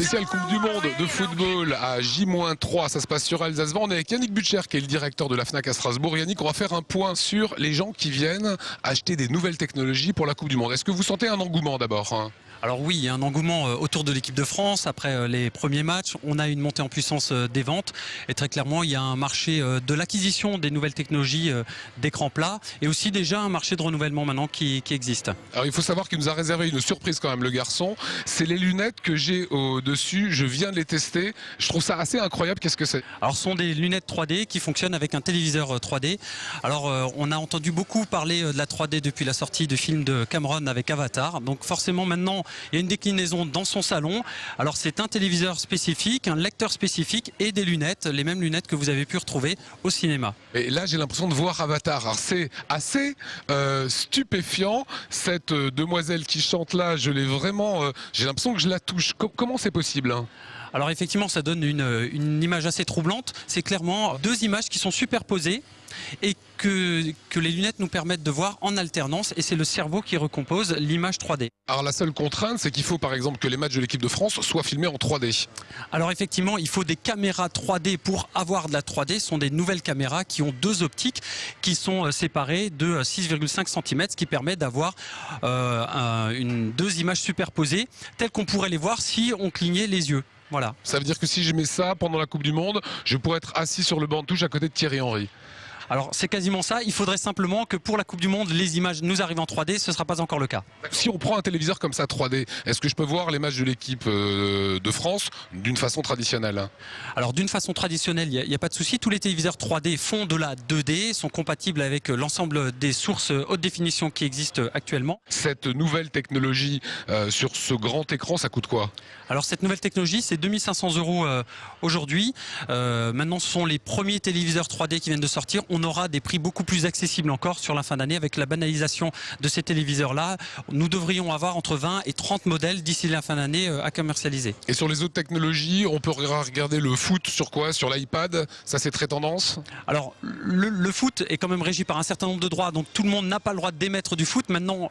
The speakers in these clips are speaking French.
Spéciale Coupe du Monde de football à J-3, ça se passe sur Alsace. On est avec Yannick Butcher qui est le directeur de la FNAC à Strasbourg. Yannick, on va faire un point sur les gens qui viennent acheter des nouvelles technologies pour la Coupe du Monde. Est-ce que vous sentez un engouement d'abord ? Alors oui, il y a un engouement autour de l'équipe de France. Après les premiers matchs, on a une montée en puissance des ventes. Et très clairement, il y a un marché de l'acquisition des nouvelles technologies d'écran plat. Et aussi déjà un marché de renouvellement maintenant qui existe. Alors il faut savoir qu'il nous a réservé une surprise quand même, le garçon. C'est les lunettes que j'ai au-dessus. Je viens de les tester. Je trouve ça assez incroyable. Qu'est-ce que c'est ? Alors ce sont des lunettes 3D qui fonctionnent avec un téléviseur 3D. Alors on a entendu beaucoup parler de la 3D depuis la sortie du film de Cameron avec Avatar. Donc forcément maintenant, il y a une déclinaison dans son salon. Alors c'est un téléviseur spécifique, un lecteur spécifique et des lunettes, les mêmes lunettes que vous avez pu retrouver au cinéma. Et là j'ai l'impression de voir Avatar. Alors c'est assez stupéfiant. Cette demoiselle qui chante là, je l'ai vraiment, j'ai l'impression que je la touche. Comment c'est possible ? Alors effectivement, ça donne une image assez troublante. C'est clairement deux images qui sont superposées et que les lunettes nous permettent de voir en alternance, et c'est le cerveau qui recompose l'image 3D. Alors la seule contrainte, c'est qu'il faut par exemple que les matchs de l'équipe de France soient filmés en 3D. Alors effectivement, il faut des caméras 3D pour avoir de la 3D. Ce sont des nouvelles caméras qui ont deux optiques qui sont séparées de 6,5 cm, ce qui permet d'avoir deux images superposées telles qu'on pourrait les voir si on clignait les yeux. Voilà. Ça veut dire que si je mets ça pendant la Coupe du Monde, je pourrais être assis sur le banc de touche à côté de Thierry Henry. Alors c'est quasiment ça, il faudrait simplement que pour la Coupe du Monde, les images nous arrivent en 3D, ce ne sera pas encore le cas. Si on prend un téléviseur comme ça 3D, est-ce que je peux voir les matchs de l'équipe de France d'une façon traditionnelle ? Alors d'une façon traditionnelle, il n'y a pas de souci, tous les téléviseurs 3D font de la 2D, sont compatibles avec l'ensemble des sources haute définition qui existent actuellement. Cette nouvelle technologie sur ce grand écran, ça coûte quoi ? Alors cette nouvelle technologie, c'est 2500 € aujourd'hui. Maintenant, ce sont les premiers téléviseurs 3D qui viennent de sortir. On aura des prix beaucoup plus accessibles encore sur la fin d'année avec la banalisation de ces téléviseurs-là. Nous devrions avoir entre 20 et 30 modèles d'ici la fin d'année à commercialiser. Et sur les autres technologies, on peut regarder le foot sur quoi ? Sur l'iPad ? Ça, c'est très tendance ? Alors, le foot est quand même régi par un certain nombre de droits, donc tout le monde n'a pas le droit d'émettre du foot. Maintenant,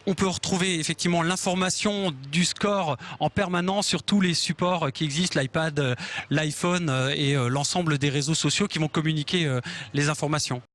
on peut retrouver effectivement l'information du score en permanence sur tous les supports qui existent, l'iPad, l'iPhone et l'ensemble des réseaux sociaux qui vont communiquer les informations.